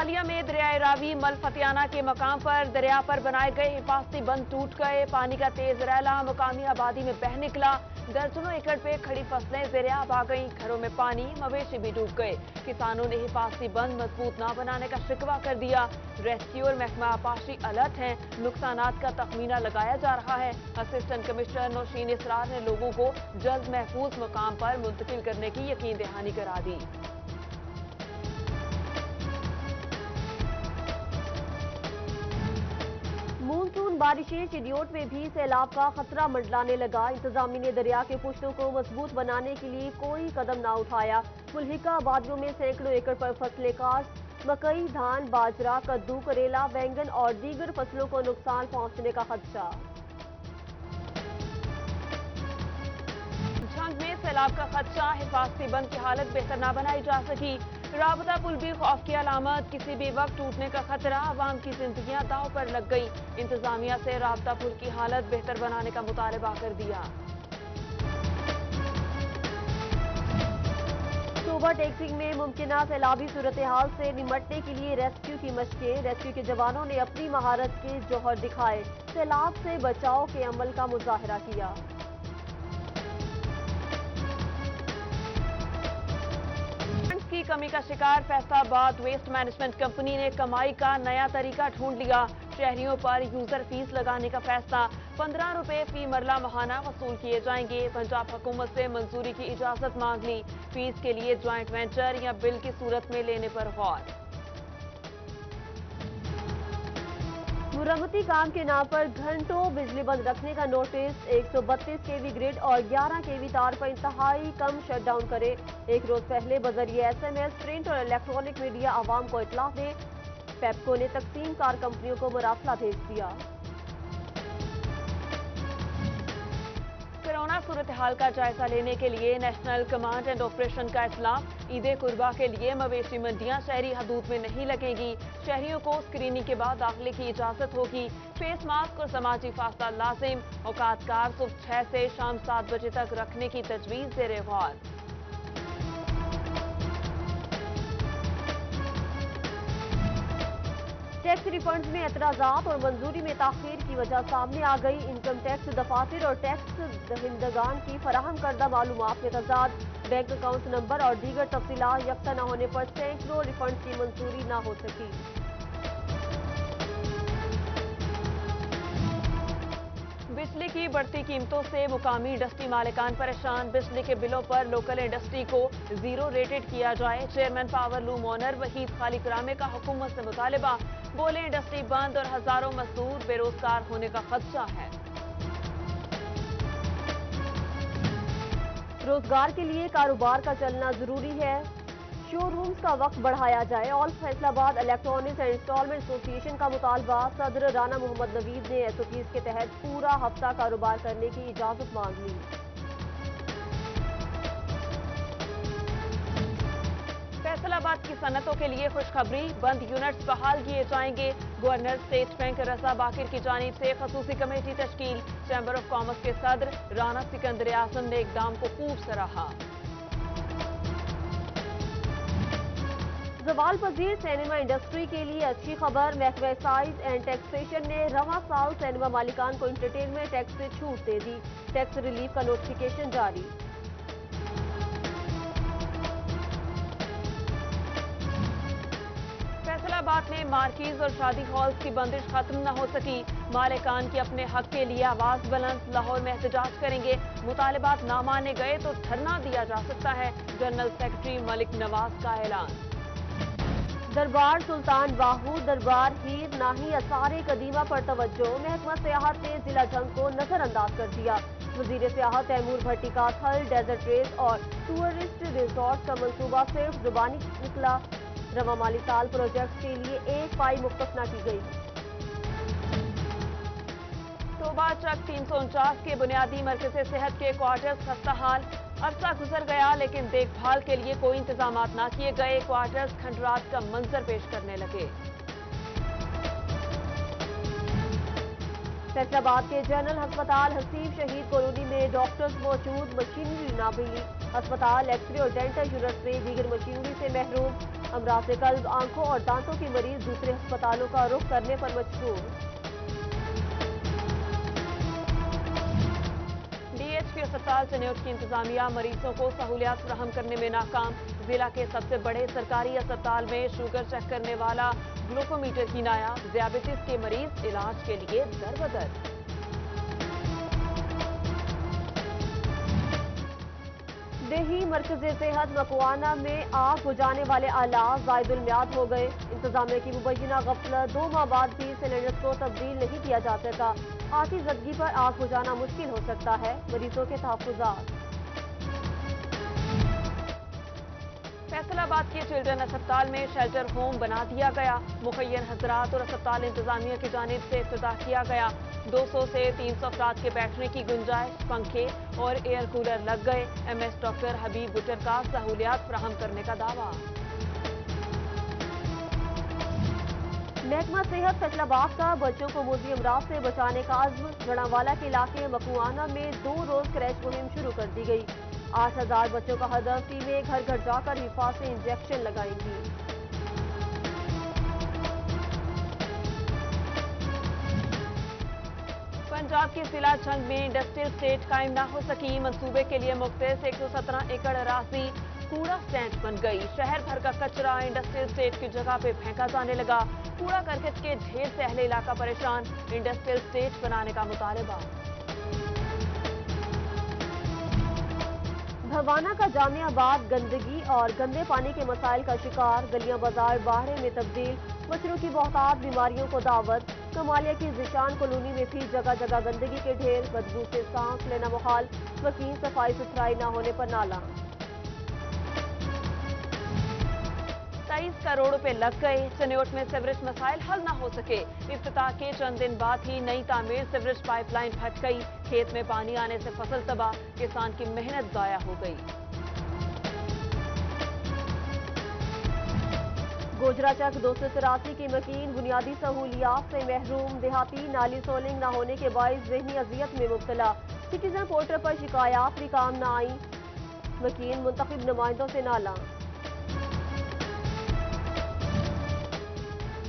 حالیہ میں دریائے راوی ملفتیانہ کے مقام پر دریا پر بنائے گئے حفاظتی بند ٹوٹ گئے، پانی کا تیز ریلا مقامی آبادی میں بہہ نکلا، درجنوں ایکڑ پہ کھڑی فصلیں زیر آب آ گئیں، گھروں میں پانی، مویشی بھی ڈوب گئے، کسانوں نے حفاظتی بند مضبوط نہ بنانے کا شکوہ کر دیا، ریسکیو اور محکمہ آبپاشی الرٹ ہیں، نقصانات کا تخمینہ لگایا جا رہا ہے، اسسٹنٹ کمشنر نوشین اسرار نے لوگوں کو جلد محفوظ مقام پر منتقل کرنے کی یقین دہانی کرا دی۔ مونسون بارشیں شیڈیوٹ میں بھی سیلاب کا خطرہ منڈلانے لگا، انتظامیہ نے دریا کے پشتوں کو مضبوط بنانے کے لیے کوئی قدم نہ اٹھایا، ملحقہ آبادیوں میں سینکڑوں ایکڑ پر فصلیں کاشت، مکئی، دھان، باجرہ، کدو، کریلا، بینگن اور دیگر فصلوں کو نقصان پہنچنے کا خدشہ۔ جھنگ میں سیلاب کا خدشہ، حفاظتی بند کی حالت بہتر نہ بنائی جا سکی، رابطہ پل بھی خوف کی علامت، کسی بھی وقت ٹوٹنے کا خطرہ، عوام کی زندگیاں داؤ پر لگ گئی، انتظامیہ سے رابطہ پل کی حالت بہتر بنانے کا مطالبہ کر دیا۔ صوبہ ٹیکسنگ میں ممکنہ سیلابی صورتحال سے نمٹنے کے لیے ریسکیو کی مشقیں، ریسکیو کے جوانوں نے اپنی مہارت کے جوہر دکھائے، سیلاب سے بچاؤ کے عمل کا مظاہرہ کیا۔ کی کمی کا شکار فیصل آباد ویسٹ مینجمنٹ کمپنی نے کمائی کا نیا طریقہ ڈھونڈ لیا، شہریوں پر یوزر فیس لگانے کا فیصلہ، 15 روپے فی مرلہ ماہانہ وصول کیے جائیں گے، پنجاب حکومت سے منظوری کی اجازت مانگ لی، فیس کے لیے جوائنٹ وینچر یا بل کی صورت میں لینے پر غور۔ مرمتی کام کے نام پر گھنٹوں بجلی بند رکھنے کا نوٹس، 132 kV گرڈ اور 11 kV تار پر انتہائی کم شٹ ڈاؤن کرے، ایک روز پہلے بذریعہ SMS، پرنٹ اور الیکٹرانک میڈیا عوام کو اطلاع دے، پیپکو نے تقسیم کار کمپنیوں کو مراسلہ بھیج دیا۔ کورونا صورتحال کا جائزہ لینے کے لیے نیشنل کمانڈ اینڈ آپریشن کا اطلاق، عید قربہ کے لیے مویشی منڈیاں شہری حدود میں نہیں لگیں گی، شہریوں کو اسکریننگ کے بعد داخلے کی اجازت ہوگی، فیس ماسک اور سماجی فاصلہ لازم، اوقات کار صبح 6 سے شام 7 بجے تک رکھنے کی تجویز زیر غور۔ ٹیکس ریفنڈز میں اعتراضات اور منظوری میں تاخیر کی وجہ سامنے آ گئی، انکم ٹیکس دفاتر اور ٹیکس دہندگان کی فراہم کردہ معلومات میں تضاد، بینک اکاؤنٹ نمبر اور دیگر تفصیلات یکساں نہ ہونے پر سینکڑوں ریفنڈز کی منظوری نہ ہو سکی۔ بجلی کی بڑھتی قیمتوں سے مقامی انڈسٹری مالکان پریشان، بجلی کے بلوں پر لوکل انڈسٹری کو زیرو ریٹڈ کیا جائے، chairman power loom owner Waheed Khaliq Ramay کا حکومت سے مطالبہ، بولے انڈسٹری بند اور ہزاروں مزدور بے روزگار ہونے کا خدشہ ہے۔ روزگار کے لیے کاروبار کا چلنا ضروری ہے، شو رومز کا وقت بڑھایا جائے، آل فیصل آباد الیکٹرانکس اینڈ انسٹالمنٹ ایسوسی ایشن کا مطالبہ، صدر رانا محمد نوید نے SOPs کے تحت پورا ہفتہ کاروبار کرنے کی اجازت مانگ لی۔ فیصل آباد کی صنعتوں کے لیے خوشخبری، بند یونٹس بحال کیے جائیں گے، گورنر اسٹیٹ بینک رضا باقر کی جانب سے خصوصی کمیٹی تشکیل، چیمبر آف کامرس کے صدر رانا سکندر اعظم نے اقدام کو خوب سراہا۔ زوال پذیر سینما انڈسٹری کے لیے اچھی خبر، محکمہ ایکسائز اینڈ ٹیکسیشن نے رواں سال سینما مالکان کو انٹرٹینمنٹ ٹیکس سے چھوٹ دے دی، ٹیکس ریلیف کا نوٹیفیکیشن جاری۔ فیصل آباد میں مارکیز اور شادی ہالز کی بندش ختم نہ ہو سکی، مالکان کی اپنے حق کے لیے آواز بلند، لاہور میں احتجاج کریں گے، مطالبات نہ مانے گئے تو دھرنا دیا جا سکتا ہے، جنرل سیکرٹری ملک نواز کا اعلان۔ دربار سلطان باہو، دربار ہیر ناہی آثار قدیمہ پر توجہ، محکمہ سیاحت نے ضلع جھنگ کو نظر انداز کر دیا، وزیر سیاحت تیمور بھٹی کا تھل، ڈیزرٹ ریس اور ٹورسٹ ریزورٹ کا منصوبہ صرف زبانی نکلا، رواں مالی سال پروجیکٹ کے لیے 1 پائی مختص نہ کی گئی۔ توبہ چک 349 کے بنیادی مرکز صحت کے کوارٹرز خستہ حال، عرصہ گزر گیا لیکن دیکھ بھال کے لیے کوئی انتظامات نہ کیے گئے، کوارٹرز کھنڈرات کا منظر پیش کرنے لگے۔ फैसलाबाद के जनरल अस्पताल हसीब शहीद कॉलोनी में डॉक्टर्स मौजूद, मशीनरी ना मिली। अस्पताल एक्सरे और डेंटल यूनिट से दीगर मशीनरी से महरूम। अमराज कल्ब, आंखों और दांतों के मरीज दूसरे अस्पतालों का रुख करने पर मजबूर। डीएचपी अस्पताल चनियोट की इंतजामिया मरीजों को सहूलियात फराहम करने में नाकाम। जिला के सबसे बड़े सरकारी अस्पताल में शुगर चेक करने वाला ग्लूकोमीटर ही नायाब। डायबिटीज के मरीज इलाज के लिए दर बदर। देही मरकज सेहत मकवाना में आग बुझाने वाले आलात जायदुल मियाद हो गए। इंतजामिया की मुबैना गफलत, 2 माह बाद भी सिलेंडर्स को तब्दील नहीं किया जा सका। आती जदगी पर आग बुझाना मुश्किल हो सकता है। मरीजों के तहफ्फुजात। फैसलाबाद के चिल्ड्रन अस्पताल में शेल्टर होम बना दिया गया। मुखय्यर हजरात और अस्पताल इंतजामिया की जानिब से इफ्तिताह किया गया। 200 से 300 अफराद के बैठने की गुंजाइश, पंखे और एयर कूलर लग गए। एमएस डॉक्टर हबीब बुटर का सहूलियात फराहम करने का दावा। महकमा सेहत फैसलाबाद का बच्चों को मोजी अमराज से बचाने का अज़्म। जड़ावाला के इलाके मकवाना में 2 रोज क्रैश मुहिम शुरू कर दी गई। 8000 बच्चों का हदफ। टीमें घर घर जाकर हिफाजती इंजेक्शन लगाएंगी। पंजाब के सिला छंग में इंडस्ट्रियल स्टेट कायम ना हो सकी। मंसूबे के लिए मुख्तस 117 एकड़ अराजी कूड़ा स्टैंड बन गई। शहर भर का कचरा इंडस्ट्रियल स्टेट की जगह पे फेंका जाने लगा। कूड़ा करकट के ढेर से अहले इलाका परेशान। इंडस्ट्रियल स्टेट बनाने का मुतालबा। भवाना का जामियाबाद गंदगी और गंदे पानी के मसाइल का शिकार। गलियां बाजार बाढ़े में तब्दील। मच्छरों की बहुतात बीमारियों को दावत। कमालिया की जिशान कॉलोनी में भी जगह जगह गंदगी के ढेर। बदबू से सांस लेना मुहाल। मकीन सफाई सुथराई न होने पर नाला। 23 करोड़ रुपए लग गए। चनियोट में सीवरेज मसाइल हल न हो सके। इफ्तिताह के चंद दिन बाद ही नई तामीर सीवरेज पाइपलाइन फट गई। खेत में पानी आने से फसल तबाह। किसान की मेहनत जाया हो गई। गोजराचक 283 की मकीन बुनियादी सहूलियात से महरूम। देहाती नाली सोलिंग न होने के बाइस ज़हनी अजियत में मुब्तला। सिटीजन पोर्टल पर शिकायत भी काम न आई। मकीन मुंतखब नुमाइंदों से नाला।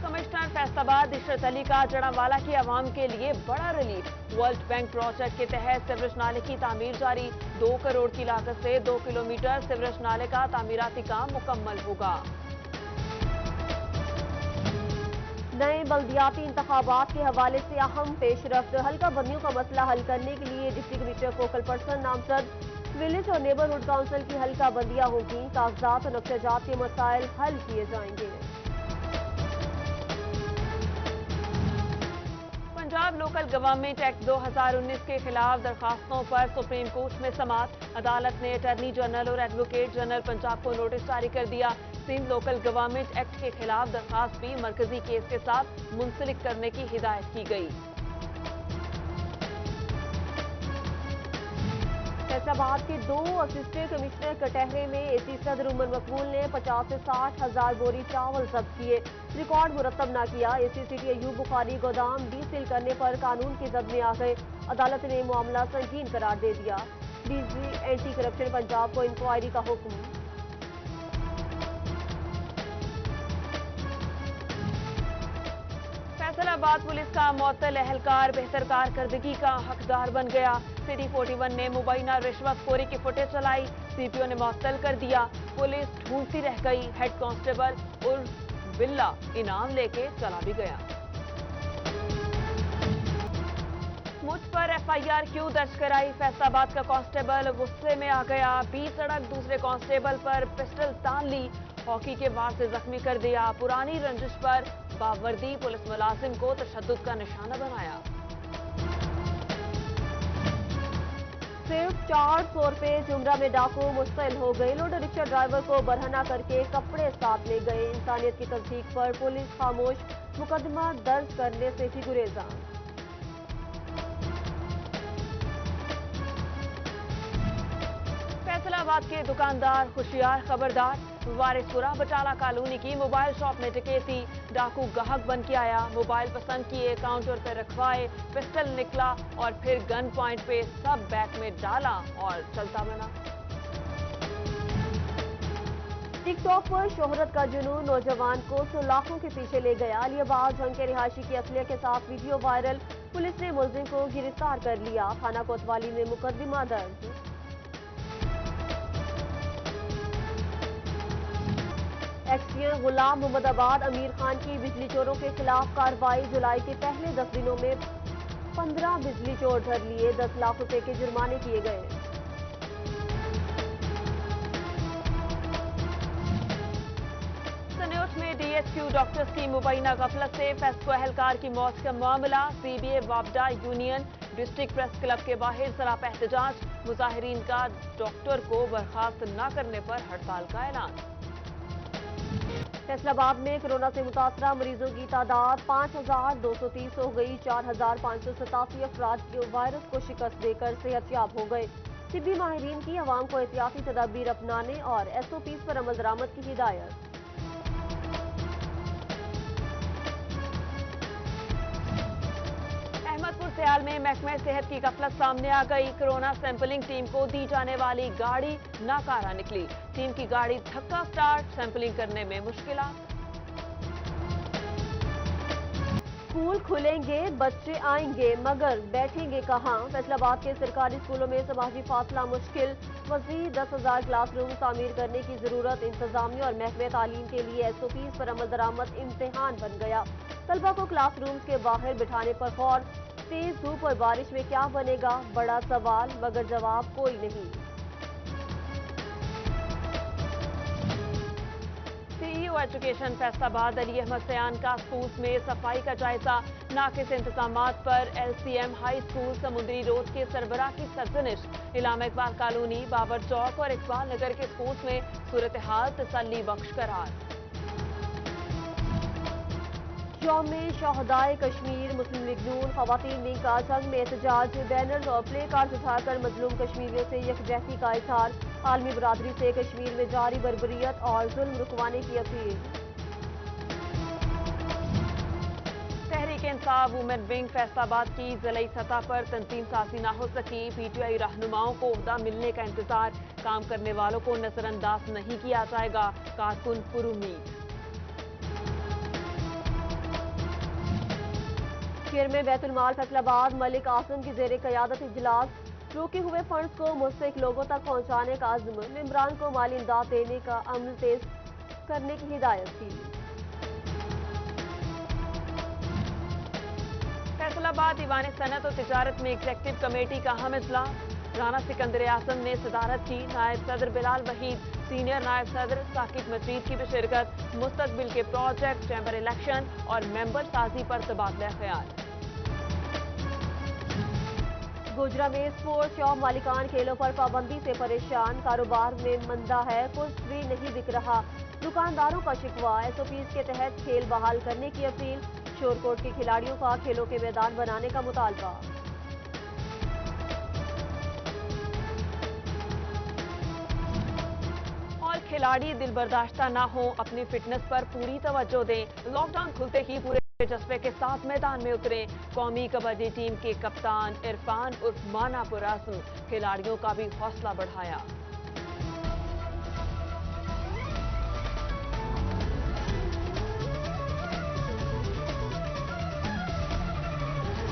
कमिश्नर फैसलाबाद इशरत अली का जड़ावाला की आवाम के लिए बड़ा रिलीफ। वर्ल्ड बैंक प्रोजेक्ट के तहत सीवरेज नाले की तामीर जारी। 2 करोड़ की लागत से 2 किलोमीटर सीवरेज नाले का तामीराती काम मुकम्मल होगा। नए बल्दियाती इंतखाबात के हवाले से अहम पेशरफ्त। हल्का बंदियों का मसला हल करने के लिए डिप्टी कमिश्नर फोकल पर्सन नामजद। विलेज और नेबरहुड काउंसिल की हल्का बंदियां होगी। कागजात और नक्शेजात के मसाइल हल किए जाएंगे। पंजाब लोकल गवर्नमेंट एक्ट 2019 के खिलाफ दरखास्तों पर सुप्रीम कोर्ट में समाअत। अदालत ने अटॉर्नी जनरल और एडवोकेट जनरल पंजाब को नोटिस जारी कर दिया। सिंध लोकल गवर्नमेंट एक्ट के खिलाफ दरखास्त भी मरकजी केस के साथ मुंसलिक करने की हिदायत की गई। फैसलाबाद के 2 असिस्टेंट कमिश्नर कटहरे में एसी सदर उमर मकबूल ने 50 से 60 हजार बोरी चावल जब्त किए। रिकॉर्ड मुरतब न किया। एसी सिटी अयूब बुखारी गोदाम डीसील करने पर कानून की जद में आ गए। अदालत ने मामला संगीन करार दे दिया। डीजी एंटी करप्शन पंजाब को इंक्वायरी का हुक्म। फैसलाबाद पुलिस का मुअत्तल एहलकार बेहतर कारकर्दगी का हकदार बन गया। सिटी 41 ने मुबैना रिश्वतखोरी की फुटेज चलाई। सीपीओ ने मुअत्तल कर दिया। पुलिस ढूंढती रह गई। हेड कांस्टेबल उर्फ बिल्ला इनाम लेके चला भी गया। मुझ पर एफआईआर क्यों दर्ज कराई? फैसलाबाद का कांस्टेबल गुस्से में आ गया। बीच सड़क दूसरे कांस्टेबल पर पिस्टल तान ली। हॉकी के वार से जख्मी कर दिया। पुरानी रंजिश पर बावर्दी पुलिस मुलाजिम को तशद्दुद का निशाना बनाया। सिर्फ 400 रुपए जुमरा में डाकू मुस्तैल हो गए। लोडर रिक्शा ड्राइवर को बरहना करके कपड़े साथ ले गए। इंसानियत की तस्दीक पर पुलिस खामोश। मुकदमा दर्ज करने से भी गुरेजा। फैसलाबाद के दुकानदार होशियार खबरदार। वारिसपुरा बटाला कॉलोनी की मोबाइल शॉप में डकैती, डाकू गाहक बन के आया, मोबाइल पसंद किए, काउंटर पर रखवाए, पिस्टल निकला और फिर गन पॉइंट पे सब बैग में डाला और चलता बना। टिकटॉक पर शोहरत का जुनून नौजवान को सलाखों के पीछे ले गया। अलियाबाद जंग के रिहायशी की असलियत के साथ वीडियो वायरल, पुलिस ने मुलजिम को गिरफ्तार कर लिया। थाना कोतवाली में मुकदमा दर्ज। एक्सपीएन गुलाम मोहम्मदाबाद अमीर खान की बिजली चोरों के खिलाफ कार्रवाई। जुलाई के पहले 10 दिनों में 15 बिजली चोर धर लिए, 10 लाख रुपए के जुर्माने किए गए। सन्योट में डीएसक्यू डॉक्टर्स की मुबैना गफलत से फेस्को एहलकार की मौत का मामला। सीबीए वापडा यूनियन डिस्ट्रिक्ट प्रेस क्लब के बाहर सरापा एहतजाज, मुजाहिरीन का डॉक्टर को बर्खास्त न करने पर हड़ताल का ऐलान। फैसलाबाद में कोरोना से मुतासरा मरीजों की तादाद 5,230 हो गई। 4,587 अफराद के वायरस को शिकस्त देकर सेहतयाब हो गए। तिब्बी माहिरीन की अवाम को एहतियाती तदाबीर अपनाने और एसओपीज पर अमल दरामद की हिदायत। अहमदपुर सियाल में महकमे सेहत की गफलत सामने आ गई। कोरोना सैंपलिंग टीम को दी जाने वाली गाड़ी नाकारा निकली। टीम की गाड़ी धक्का स्टार्ट, सैंपलिंग करने में मुश्किलात। स्कूल खुलेंगे, बच्चे आएंगे, मगर बैठेंगे कहाँ? फैसलाबाद के सरकारी स्कूलों में समाजी फासला मुश्किल। मज़ीद 10,000 क्लासरूम तामीर करने की जरूरत। इंतजामिया और महकमे तालीम के लिए एसओपीज पर अमल दरामद इम्तिहान बन गया। तलबा को क्लासरूम्स के बाहर बिठाने पर गौर। तेज धूप और बारिश में क्या बनेगा, बड़ा सवाल, मगर जवाब कोई नहीं। सीईओ एजुकेशन फैसलाबाद अली अहमद सयान का स्कूल्स में सफाई का जायजा। नाकिस इंतजामात पर एलसीएम हाई स्कूल समुद्री रोड के सरबराह की सरजनिश। इलामा इकबाल कॉलोनी, बाबर चौक और इकबाल नगर के स्कूल्स में सूरत हाल तसल्ली बख्श करार। यौम शहदाए कश्मीर मुस्लिम लीग नून खवातीन विंग का जंग में एहतजाज। बैनर्स और प्ले कार्ड उठाकर मजलूम कश्मीरियों से यकजहती का इजहार। आलमी बरादरी से कश्मीर में जारी बर्बरियत और जुल्म रुकवाने की appeal. Tehreek Insaf women wing Faisalabad की जिलाई सतह पर तंजीम साजी न हो सकी। पीटीआई रहनुमाओं को ओहदा मिलने का इंतजार, काम करने वालों को नजरअंदाज नहीं किया जाएगा, कारकुन पुरुमीद। चेयरमैन बैतुल माल फैसलाबाद मलिक आसम की जेर क़यादत इजलास। रोके हुए फंड्स को मुस्तहिक लोगों तक पहुंचाने का अज़्म। मेंबरान को माली इमदाद देने का अमल तेज करने की हिदायत की। फैसलाबाद दीवान सनत और तिजारत में एग्जेक्टिव कमेटी का अहम इजलास। राना सिकंदर आजम ने सदारत की। नायब सदर बिलाल वहीद, सीनियर नायब सदर साकिब मजीद की भी शिरकत। मुस्तकबिल के प्रोजेक्ट, चैम्बर इलेक्शन और मेंबर साजी पर तबादला ख्याल। गुजरा में स्पोर्ट्स शॉप मालिकान खेलों पर पाबंदी से परेशान। कारोबार में मंदा है, कुछ भी नहीं बिक रहा, दुकानदारों का शिकवा। एसओपीज के तहत खेल बहाल करने की अपील। शोरकोट के खिलाड़ियों का खेलों के मैदान बनाने का मुतालबा। और खिलाड़ी दिल बर्दाश्ता ना हो, अपनी फिटनेस पर पूरी तवज्जो दें। लॉकडाउन खुलते ही पूरे जज्बे के साथ मैदान में उतरे। कौमी कबड्डी टीम के कप्तान इरफान उर्फ माना पुर आज़म खिलाड़ियों का भी हौसला बढ़ाया।